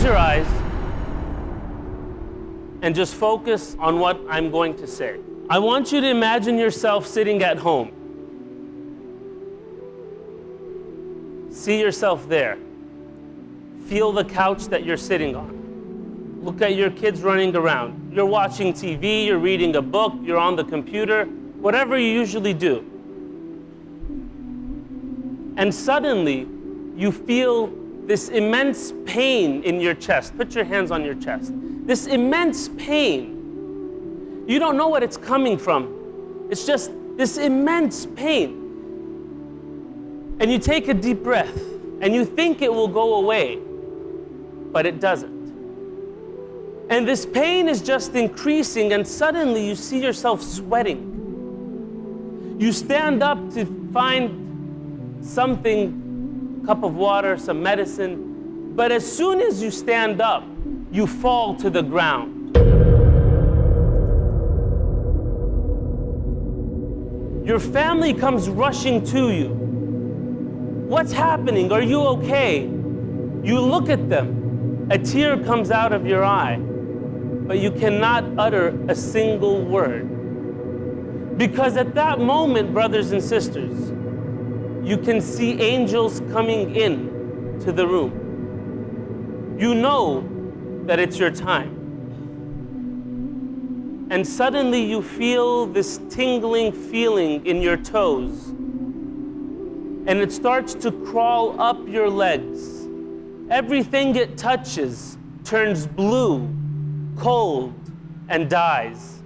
your eyes and just focus on what I'm going to say. I want you to imagine yourself sitting at home. See yourself there. Feel the couch that you're sitting on. Look at your kids running around. You're watching TV, you're reading a book, you're on the computer, whatever you usually do. And suddenly, you feel this immense pain in your chest. Put your hands on your chest. This immense pain. You don't know what it's coming from. It's just this immense pain. And you take a deep breath, and you think it will go away, but it doesn't. And this pain is just increasing, and suddenly you see yourself sweating. You stand up to find something, a cup of water, some medicine, but as soon as you stand up, you fall to the ground. Your family comes rushing to you. What's happening? Are you okay? You look at them. A tear comes out of your eye, but you cannot utter a single word. Because at that moment, brothers and sisters, you can see angels coming in to the room. You know that it's your time. And suddenly you feel this tingling feeling in your toes. And it starts to crawl up your legs. Everything it touches turns blue, cold, and dies.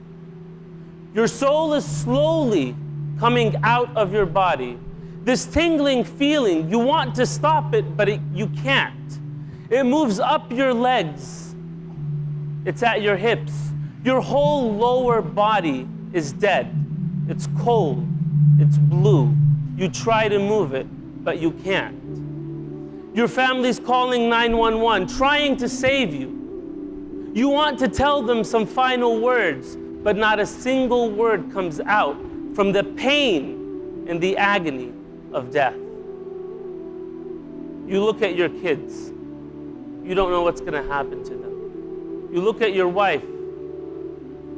Your soul is slowly coming out of your body. This tingling feeling, you want to stop it, but you can't. It moves up your legs. It's at your hips. Your whole lower body is dead. It's cold. It's blue. You try to move it, but you can't. Your family's calling 911, trying to save you. You want to tell them some final words, but not a single word comes out from the pain and the agony of death. You look at your kids. You don't know what's going to happen to them. You look at your wife,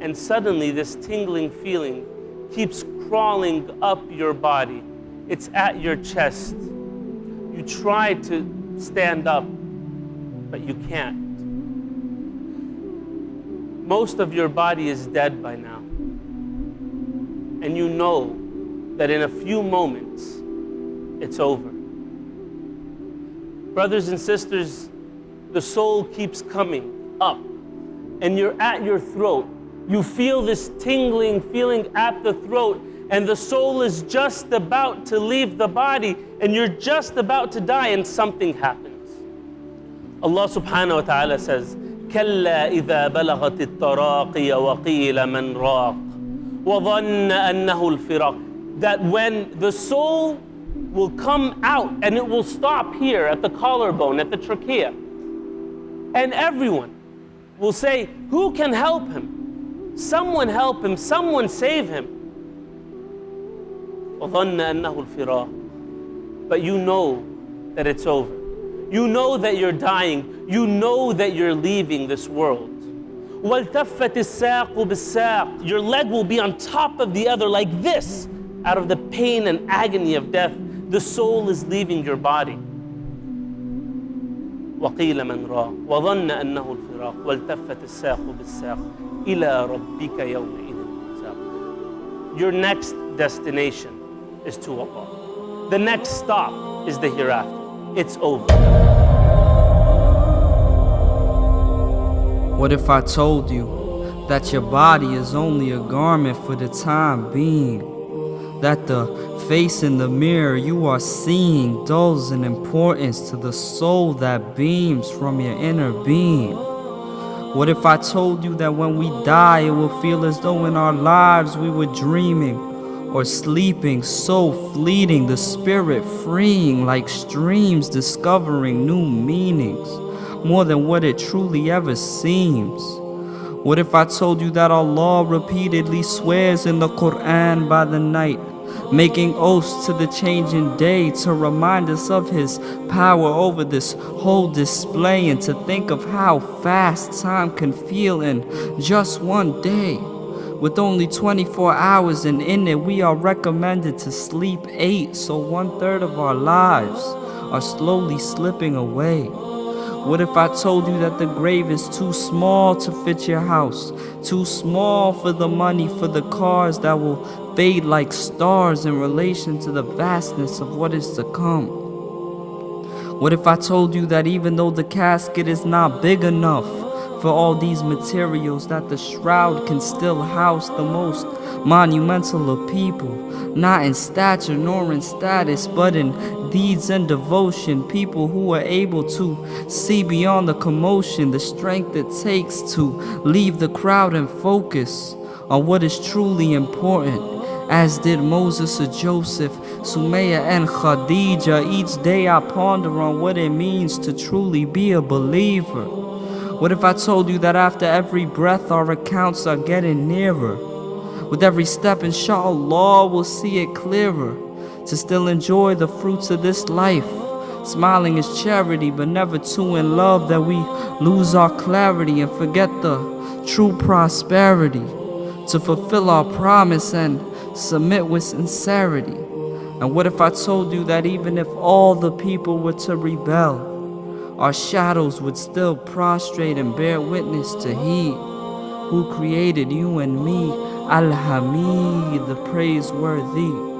and suddenly this tingling feeling keeps crawling up your body. It's at your chest. You try to stand up, but you can't. Most of your body is dead by now. And you know that in a few moments, it's over. Brothers and sisters, the soul keeps coming up, and you're at your throat. You feel this tingling feeling at the throat, and the soul is just about to leave the body, and you're just about to die, and something happens. Allah subhanahu wa ta'ala says, كَلَّا إِذَا بَلَغَتِ التَّرَاقِيَ وَقِيلَ مَنْ رَاقٍ وَظَنَّ أَنَّهُ الْفِرَاقِ. That when the soul will come out, and it will stop here at the collarbone, at the trachea, and everyone will say, who can help him? Someone help him, someone save him. وَظَنَّ أَنَّهُ الْفِرَاقِ. But you know that it's over. You know that you're dying. You know that you're leaving this world. وَالْتَفَّتِ السَّاقُ بِالسَّاقِ. Your leg will be on top of the other like this. Out of the pain and agony of death, the soul is leaving your body. وَقِيلَ مَنْ رَاقٍ وَظَنَّ أَنَّهُ الْفِرَاقِ وَالْتَفَّتِ السَّاقُ بِالسَّاقِ إِلَىٰ رَبِّكَ يَوْمَئِذٍ الْمَسَاقُ. Your next destination is to Allah. The next stop is the hereafter. It's over. What if I told you that your body is only a garment for the time being? That the face in the mirror you are seeing dulls in importance to the soul that beams from your inner being? What if I told you that when we die it will feel as though in our lives we were dreaming or sleeping, so fleeting, the spirit freeing like streams, discovering new meanings, more than what it truly ever seems? What if I told you that Allah repeatedly swears in the Quran by the night making oaths to the changing day to remind us of his power over this whole display, and to think of how fast time can feel in just one day. With only 24 hours, and in it we are recommended to sleep 8, so 1/3 of our lives are slowly slipping away. What if I told you that the grave is too small to fit your house, too small for the money, for the cars that will fade like stars in relation to the vastness of what is to come? What if I told you that even though the casket is not big enough for all these materials, that the shroud can still house the most monumental of people, not in stature nor in status, but in deeds and devotion, people who are able to see beyond the commotion, the strength it takes to leave the crowd and focus on what is truly important, as did Moses or Joseph, Sumaya and Khadija. Each day I ponder on what it means to truly be a believer. What if I told you that after every breath our accounts are getting nearer? With every step, inshallah, we'll see it clearer, to still enjoy the fruits of this life. Smiling is charity, but never too in love that we lose our clarity and forget the true prosperity, to fulfill our promise and submit with sincerity. And what if I told you that even if all the people were to rebel, our shadows would still prostrate and bear witness to He who created you and me, Al-Hamid, the praiseworthy.